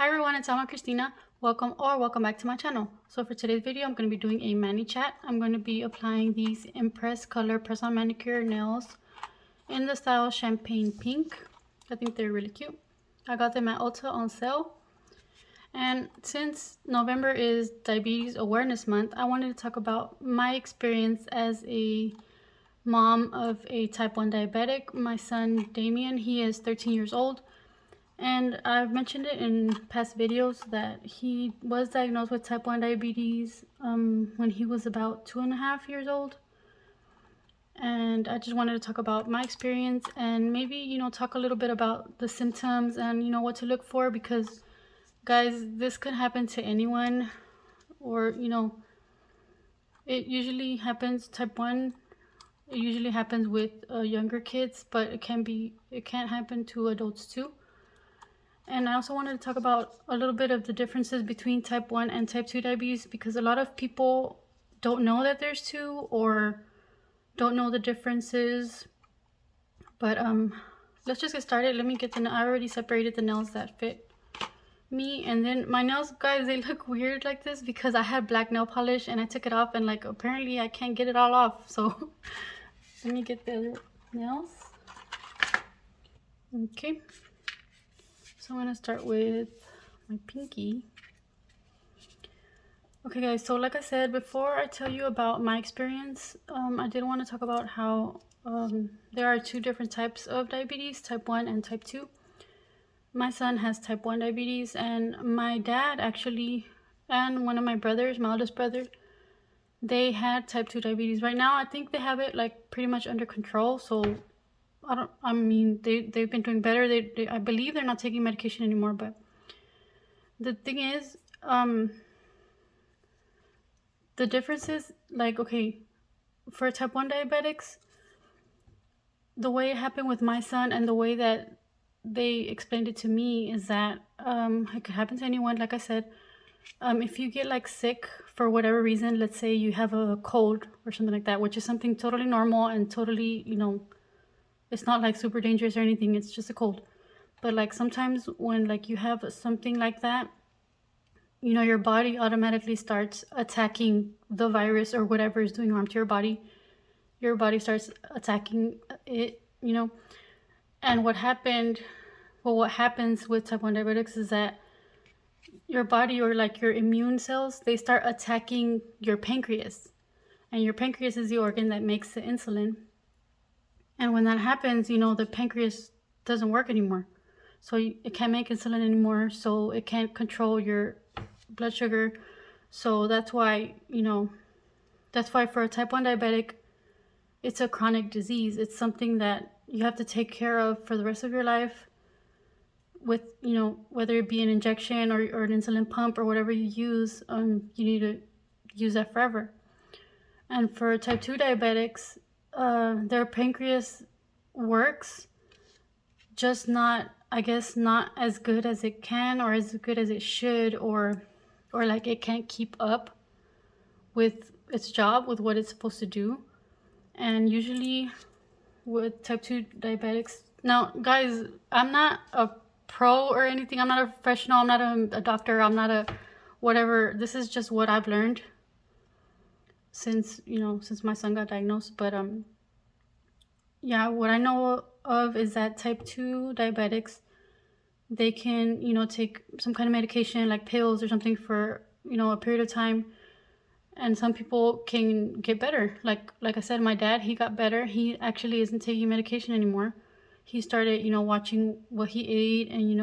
Hi everyone, it's Alma Christina. Welcome back to my channel. So for today's video, I'm going to be doing a mani chat. I'm going to be applying these Impress Color Press-On Manicure nails in the style Champagne Pink. I think they're really cute. I got them at Ulta on sale. And since November is Diabetes Awareness Month, I wanted to talk about my experience as a mom of a type 1 diabetic. My son Damien, he is 13 years old. And I've mentioned it in past videos that he was diagnosed with type 1 diabetes when he was about 2.5 years old. And I just wanted to talk about my experience and maybe, talk a little bit about the symptoms and, what to look for, because, guys, this could happen to anyone, or, it usually happens, type 1, it usually happens with younger kids, but it can happen to adults too. And I also wanted to talk about a little bit of the differences between type 1 and type 2 diabetes, because a lot of people don't know that there's two or don't know the differences. But let's just get started. Let me get I already separated the nails that fit me. And then my nails, guys, they look weird like this because I had black nail polish and I took it off, and like apparently I can't get it all off. So let me get the other nails. Okay. So I'm going to start with my pinky. Okay guys, so like I said, before I tell you about my experience, I did want to talk about how there are two different types of diabetes, type 1 and type 2. My son has type 1 diabetes, and my dad actually, and one of my brothers, my oldest brother, they had type 2 diabetes. Right now, I think they have it like pretty much under control, so they've been doing better. I believe they're not taking medication anymore, but the thing is, the difference is, like, okay, for type 1 diabetics, the way it happened with my son and the way that they explained it to me is that it could happen to anyone. Like I said, if you get like sick for whatever reason, let's say you have a cold or something like that, which is something totally normal and totally, it's not like super dangerous or anything, it's just a cold. But like sometimes when like you have something like that, your body automatically starts attacking the virus or whatever is doing harm to your body. Your body starts attacking it, And what happens with type 1 diabetics is that your body, or like your immune cells, they start attacking your pancreas. And your pancreas is the organ that makes the insulin. And when that happens, the pancreas doesn't work anymore. So it can't make insulin anymore, so it can't control your blood sugar. So that's why, for a type 1 diabetic, it's a chronic disease. It's something that you have to take care of for the rest of your life with, whether it be an injection or an insulin pump or whatever you use, you need to use that forever. And for type 2 diabetics, their pancreas works, just not as good as it can or as good as it should, or like it can't keep up with its job, with what it's supposed to do. And usually with type 2 diabetics, now guys, I'm not a pro or anything, I'm not a professional, I'm not a doctor, I'm not a whatever. This is just what I've learned since my son got diagnosed. But yeah, what I know of is that type 2 diabetics, they can take some kind of medication like pills or something for a period of time, and some people can get better. Like I said, my dad, he got better. He actually isn't taking medication anymore. He started watching what he ate, and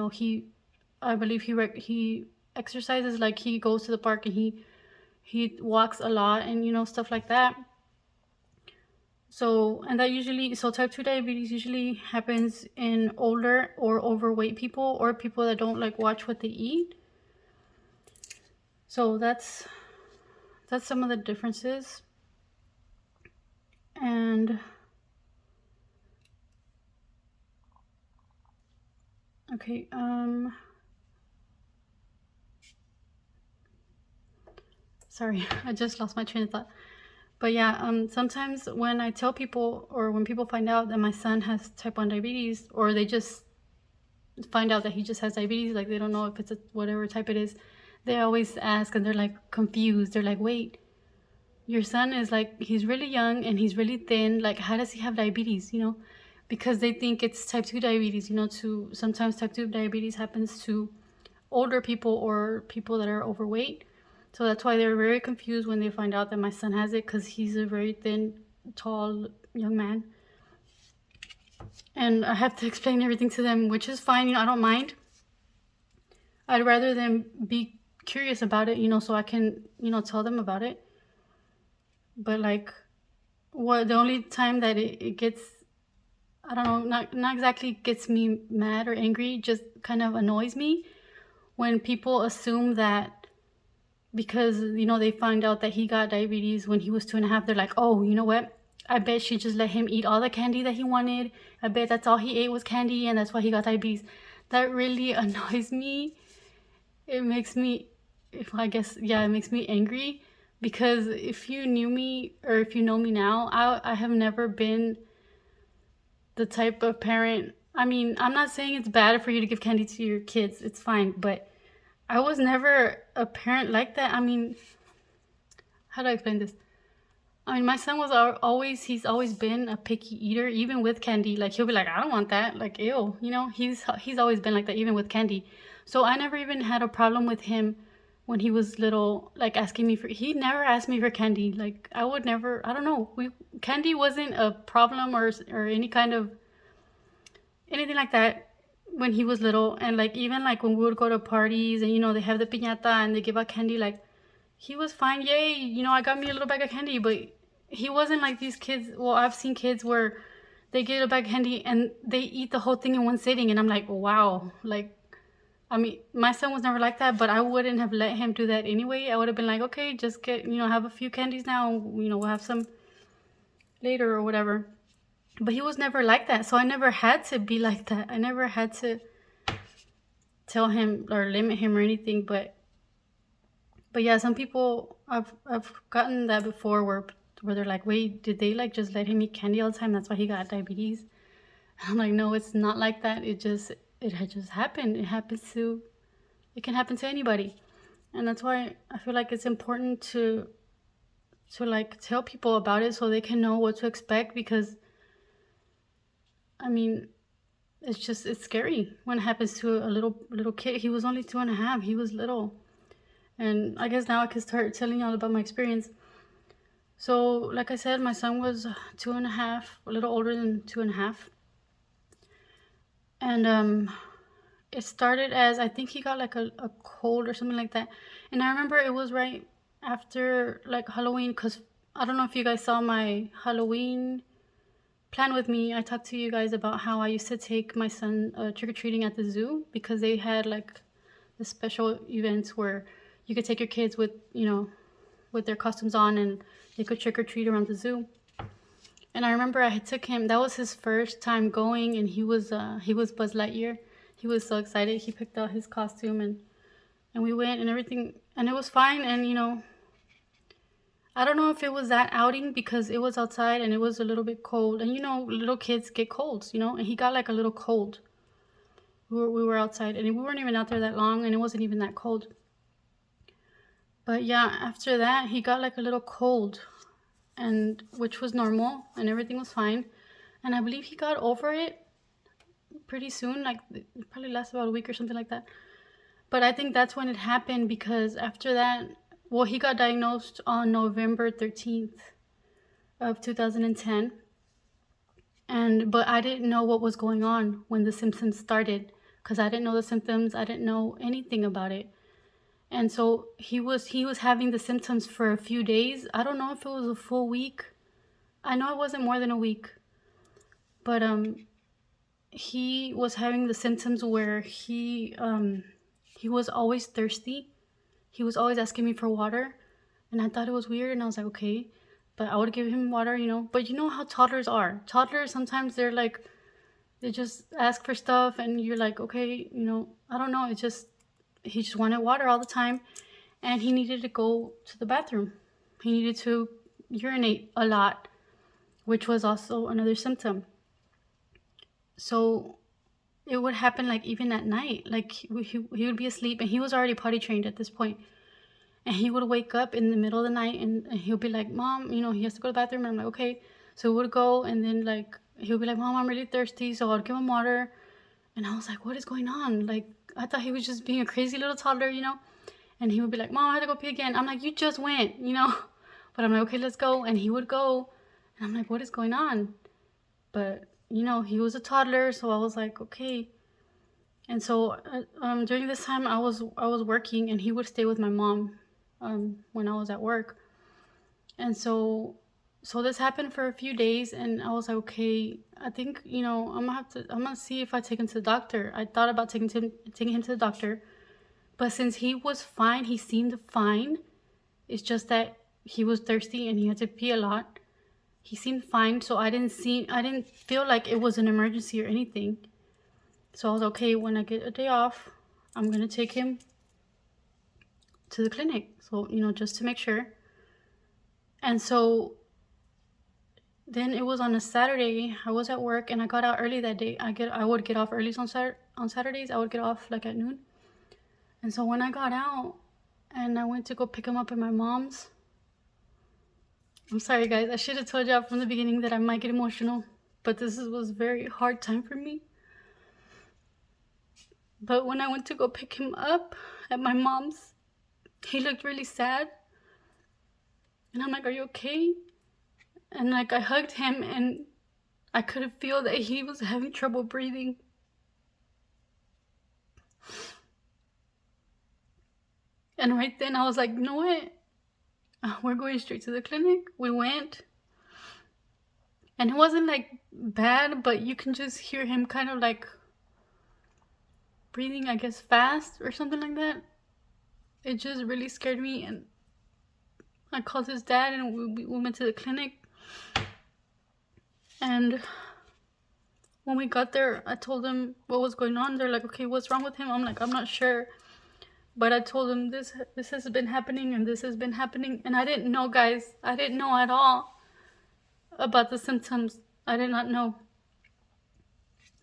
I believe he exercises, like he goes to the park and he walks a lot and stuff like that. So type 2 diabetes usually happens in older or overweight people, or people that don't like watch what they eat. So that's some of the differences. And okay, sorry, I just lost my train of thought. But yeah, sometimes when I tell people, or when people find out that my son has type 1 diabetes, or they just find out that he just has diabetes, like they don't know if it's a whatever type it is, they always ask and they're like confused. They're like, wait, your son is like, he's really young and he's really thin. Like, how does he have diabetes? Because they think it's type 2 diabetes. Sometimes type 2 diabetes happens to older people or people that are overweight. So that's why they're very confused when they find out that my son has it, because he's a very thin, tall young man. And I have to explain everything to them, which is fine. I don't mind. I'd rather them be curious about it, so I can, tell them about it. But like, the only time that it gets, I don't know, not exactly gets me mad or angry, just kind of annoys me when people assume that because, they find out that he got diabetes when he was 2.5, they're like, oh, you know what? I bet she just let him eat all the candy that he wanted. I bet that's all he ate was candy and that's why he got diabetes. That really annoys me. It makes me, it makes me angry, because if you knew me or if you know me now, I have never been the type of parent. I mean, I'm not saying it's bad for you to give candy to your kids. It's fine. But I was never a parent like that. I mean, how do I explain this? I mean, my son was he's always been a picky eater, even with candy. Like, he'll be like, I don't want that. Like, ew, he's always been like that, even with candy. So I never even had a problem with him when he was little, like asking me he never asked me for candy. Like, I would never, I don't know. Candy wasn't a problem or any kind of, anything like that when he was little. And like, even like when we would go to parties and, they have the piñata and they give out candy, like, he was fine. Yay, I got me a little bag of candy. But he wasn't like these kids. Well, I've seen kids where they get a bag of candy and they eat the whole thing in one sitting. And I'm like, wow. Like, I mean, my son was never like that, but I wouldn't have let him do that anyway. I would have been like, okay, just get, have a few candies now. We'll have some later or whatever. But he was never like that. So I never had to be like that. I never had to tell him or limit him or anything. But yeah, some people, I've gotten that before where they're like, wait, did they like just let him eat candy all the time? That's why he got diabetes. And I'm like, no, it's not like that. It had just happened. It can happen to anybody. And that's why I feel like it's important to like tell people about it so they can know what to expect, because I mean, it's scary when it happens to a little kid. He was only 2.5. He was little. And I guess now I can start telling y'all about my experience. So, like I said, my son was 2.5, a little older than 2.5. And it started as, I think he got like a cold or something like that. And I remember it was right after like Halloween, because I don't know if you guys saw my Halloween plan with me. I talked to you guys about how I used to take my son trick-or-treating at the zoo, because they had like the special events where you could take your kids with, with their costumes on, and they could trick-or-treat around the zoo. And I remember I took him, that was his first time going, and he was Buzz Lightyear. He was so excited. He picked out his costume and we went and everything, and it was fine. And I don't know if it was that outing because it was outside and it was a little bit cold, and little kids get colds, and he got like a little cold. We were outside and we weren't even out there that long, and it wasn't even that cold. But yeah, after that he got like a little cold, and which was normal, and everything was fine. And I believe he got over it pretty soon, like it probably lasted about a week or something like that. But I think that's when it happened, because after that, well, he got diagnosed on November 13th of 2010. But I didn't know what was going on when the symptoms started, because I didn't know the symptoms. I didn't know anything about it. And so he was having the symptoms for a few days. I don't know if it was a full week. I know it wasn't more than a week. But he was having the symptoms where he was always thirsty. He was always asking me for water, and I thought it was weird, and I was like, okay. But I would give him water, But you know how toddlers are. Toddlers, sometimes they're like, they just ask for stuff, and you're like, okay, I don't know. He just wanted water all the time, and he needed to go to the bathroom. He needed to urinate a lot, which was also another symptom. So it would happen like even at night. Like he would be asleep, and he was already potty trained at this point. And he would wake up in the middle of the night, and he'll be like, Mom, he has to go to the bathroom. And I'm like, okay. So we would go, and then like he'll be like, Mom, I'm really thirsty. So I'll give him water. And I was like, what is going on? Like, I thought he was just being a crazy little toddler. And he would be like, Mom, I had to go pee again. I'm like, you just went. But I'm like, okay, let's go. And he would go. And I'm like, what is going on? But, he was a toddler. So I was like, okay. And so during this time, I was working, and he would stay with my mom when I was at work. And so this happened for a few days, and I was like, okay, I think, I'm gonna see if I take him to the doctor. I thought about taking him to the doctor, but since he was fine, he seemed fine. It's just that he was thirsty and he had to pee a lot. He seemed fine, so I didn't feel like it was an emergency or anything. So I was okay, when I get a day off, I'm gonna take him to the clinic. So, just to make sure. And so then it was on a Saturday. I was at work and I got out early that day. I would get off early on Saturdays. I would get off like at noon. And so when I got out and I went to go pick him up at my mom's, I'm sorry guys, I should have told y'all from the beginning that I might get emotional, but this was a very hard time for me. But when I went to go pick him up at my mom's, he looked really sad. And I'm like, are you okay? And like I hugged him, and I could feel that he was having trouble breathing. And right then I was like, you know what? We're going straight to the clinic. We went. And it wasn't like bad, but you can just hear him kind of like breathing, I guess, fast or something like that. It just really scared me, and I called his dad, and we went to the clinic. And when we got there, I told them what was going on. They're like, okay, what's wrong with him? I'm like, I'm not sure. But I told them this has been happening and this has been happening. And I didn't know, guys. I didn't know at all about the symptoms. I did not know.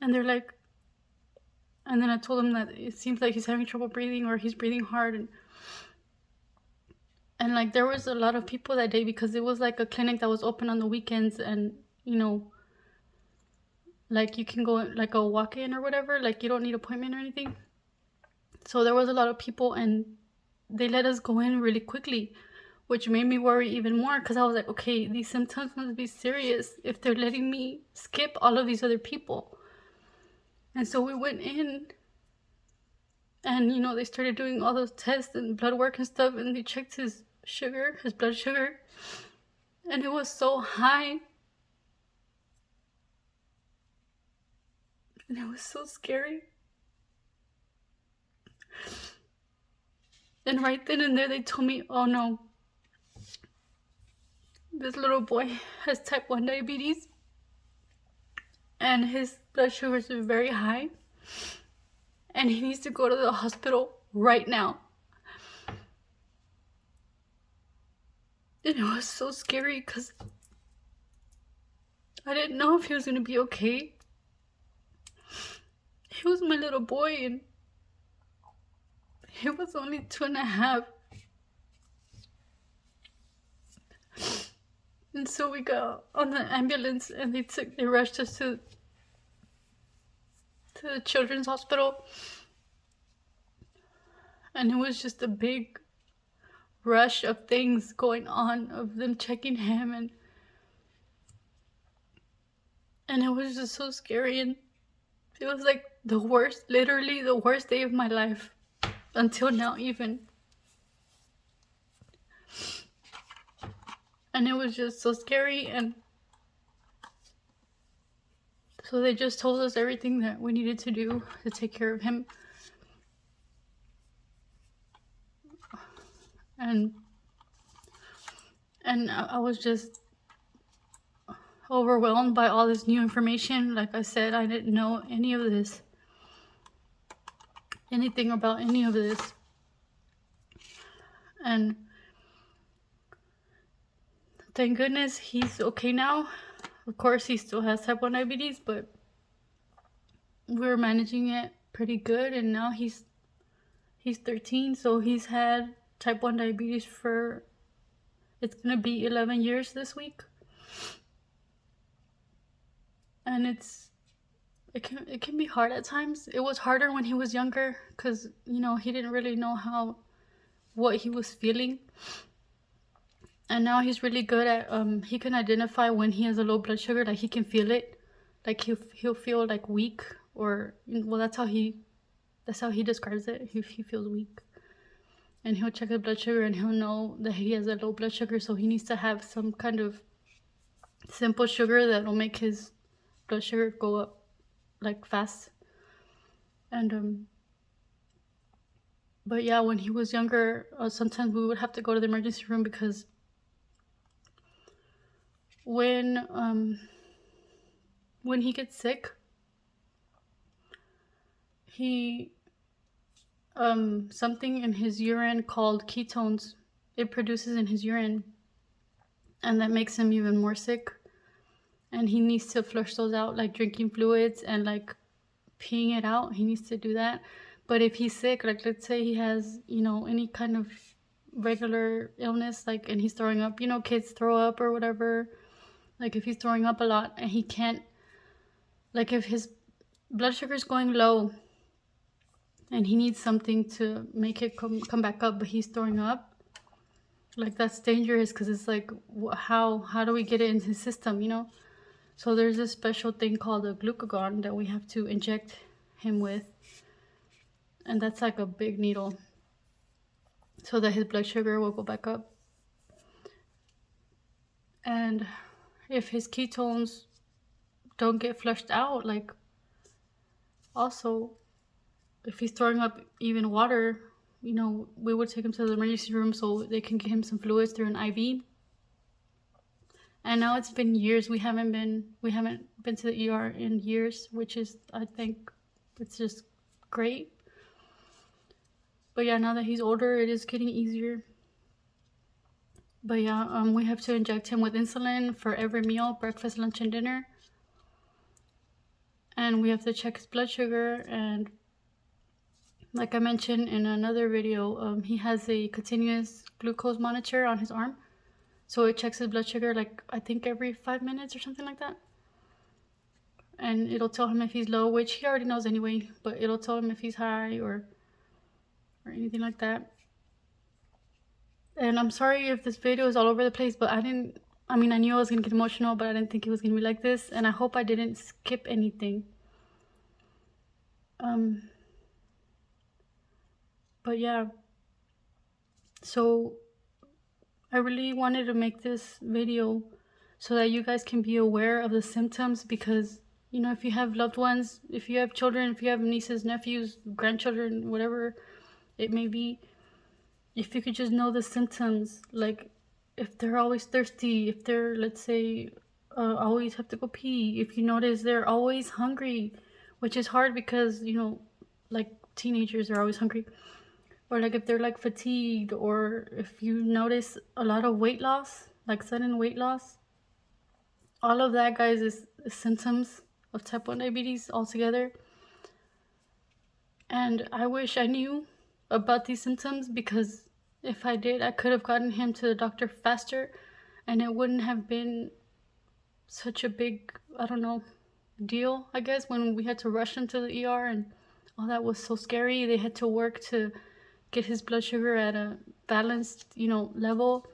And they're like, and then I told them that it seems like he's having trouble breathing, or he's breathing hard. And like there was a lot of people that day, because it was like a clinic that was open on the weekends, and like you can go like a walk-in or whatever, like you don't need an appointment or anything. So there was a lot of people, and they let us go in really quickly, which made me worry even more, because I was like, okay, these symptoms must be serious if they're letting me skip all of these other people. And so we went in, and they started doing all those tests and blood work and stuff, and they checked his blood sugar, and it was so high. And it was so scary. And right then and there, they told me, oh no, this little boy has type 1 diabetes, and his blood sugars are very high, and he needs to go to the hospital right now. And it was so scary, because I didn't know if he was going to be okay. He was my little boy, and he was only 2.5. And so we got on the ambulance, and they rushed us to the children's hospital. And it was just a big rush of things going on, of them checking him, and it was just so scary. And it was like literally the worst day of my life until now even. And it was just so scary. And so they just told us everything that we needed to do to take care of him. And I was just overwhelmed by all this new information. Like I said, I didn't know anything about any of this. And thank goodness he's okay now. Of course, he still has type 1 diabetes, but we were managing it pretty good, and now he's 13, so he's had type 1 diabetes for, it's gonna be 11 years this week. And it can be hard at times. It was harder when he was younger because, you know, he didn't really know what he was feeling. And now he's really good at, he can identify when he has a low blood sugar. Like, he can feel it. Like, he'll feel like weak, or, well, that's how he describes it. He feels weak. And he'll check his blood sugar and he'll know that he has a low blood sugar, so he needs to have some kind of simple sugar that will make his blood sugar go up like fast. And but yeah, when he was younger, sometimes we would have to go to the emergency room because when he gets sick, he something in his urine called ketones, it produces in his urine, and that makes him even more sick. And he needs to flush those out, like drinking fluids and like peeing it out. He needs to do that. But if he's sick, like let's say he has, you know, any kind of regular illness, like, and he's throwing up, you know, kids throw up or whatever. Like, if he's throwing up a lot and he can't, like, if his blood sugar is going low and he needs something to make it come back up, but he's throwing up, like, that's dangerous, because it's like, how do we get it into his system, you know? So there's this special thing called a glucagon that we have to inject him with, and that's like a big needle, so that his blood sugar will go back up. And if his ketones don't get flushed out, like, also, if he's throwing up even water, you know, we would take him to the emergency room so they can get him some fluids through an IV. And now it's been years. We haven't been to the ER in years, which is, I think, it's just great. But yeah, now that he's older, it is getting easier. But yeah, we have to inject him with insulin for every meal, breakfast, lunch, and dinner. And we have to check his blood sugar. And like I mentioned in another video, he has a continuous glucose monitor on his arm. So it checks his blood sugar, like, I think every 5 minutes or something like that. And it'll tell him if he's low, which he already knows anyway, but it'll tell him if he's high or anything like that. And I'm sorry if this video is all over the place, but I knew I was going to get emotional, but I didn't think it was going to be like this. And I hope I didn't skip anything. But yeah. So I really wanted to make this video so that you guys can be aware of the symptoms, because, you know, if you have loved ones, if you have children, if you have nieces, nephews, grandchildren, whatever it may be, if you could just know the symptoms, like if they're always thirsty, if they're, let's say, always have to go pee, if you notice they're always hungry, which is hard because, you know, like, teenagers are always hungry, or like if they're like fatigued, or if you notice a lot of weight loss, like sudden weight loss, all of that, guys, is symptoms of type 1 diabetes altogether. And I wish I knew about these symptoms, because if I did, I could have gotten him to the doctor faster, and it wouldn't have been such a big, I don't know, deal, I guess, when we had to rush him to the ER, and all that was so scary. They had to work to get his blood sugar at a balanced, you know, level.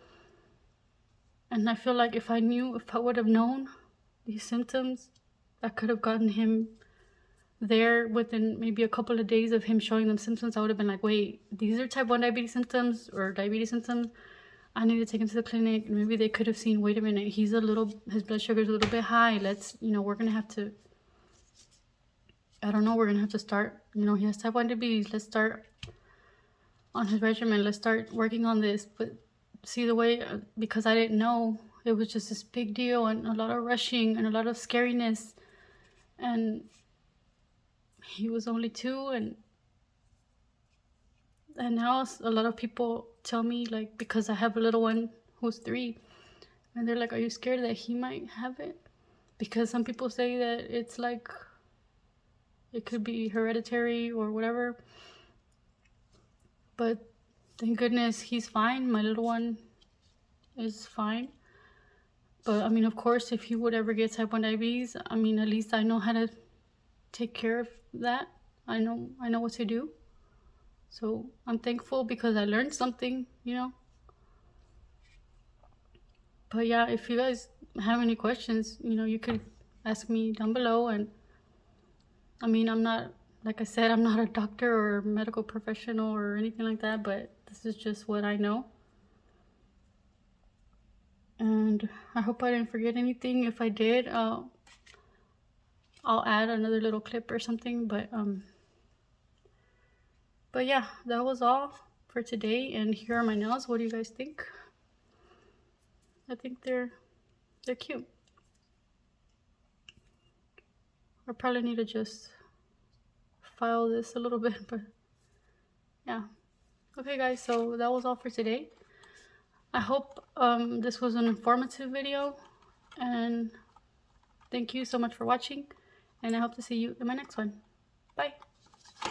And I feel like if I would have known these symptoms, I could have gotten him there within maybe a couple of days of him showing them symptoms. I would have been like, wait, these are type 1 diabetes symptoms, or diabetes symptoms. I need to take him to the clinic. And maybe they could have seen, wait a minute, his blood sugar is a little bit high. Let's, you know, we're going to have to, I don't know, we're going to have to start, you know, he has type 1 diabetes. Let's start on his regimen. Let's start working on this. But see, the way, because I didn't know, it was just this big deal, and a lot of rushing and a lot of scariness. And he was only 2, and now a lot of people tell me, like, because I have a little one who's 3, and they're like, are you scared that he might have it? Because some people say that it's like, it could be hereditary or whatever. But thank goodness he's fine. My little one is fine. But I mean, of course, if he would ever get type 1 diabetes, I mean, at least I know how to take care of that. I know what to do. So I'm thankful because I learned something, you know. But yeah, if you guys have any questions, you know, you could ask me down below. And I mean, I'm not, like I said, I'm not a doctor or medical professional or anything like that, but this is just what I know. And I hope I didn't forget anything. If I did, I'll add another little clip or something. But yeah, that was all for today. And here are my nails. What do you guys think? I think they're cute. I probably need to just file this a little bit, but yeah. Okay guys, so that was all for today. I hope this was an informative video, and thank you so much for watching, and I hope to see you in my next one. Bye.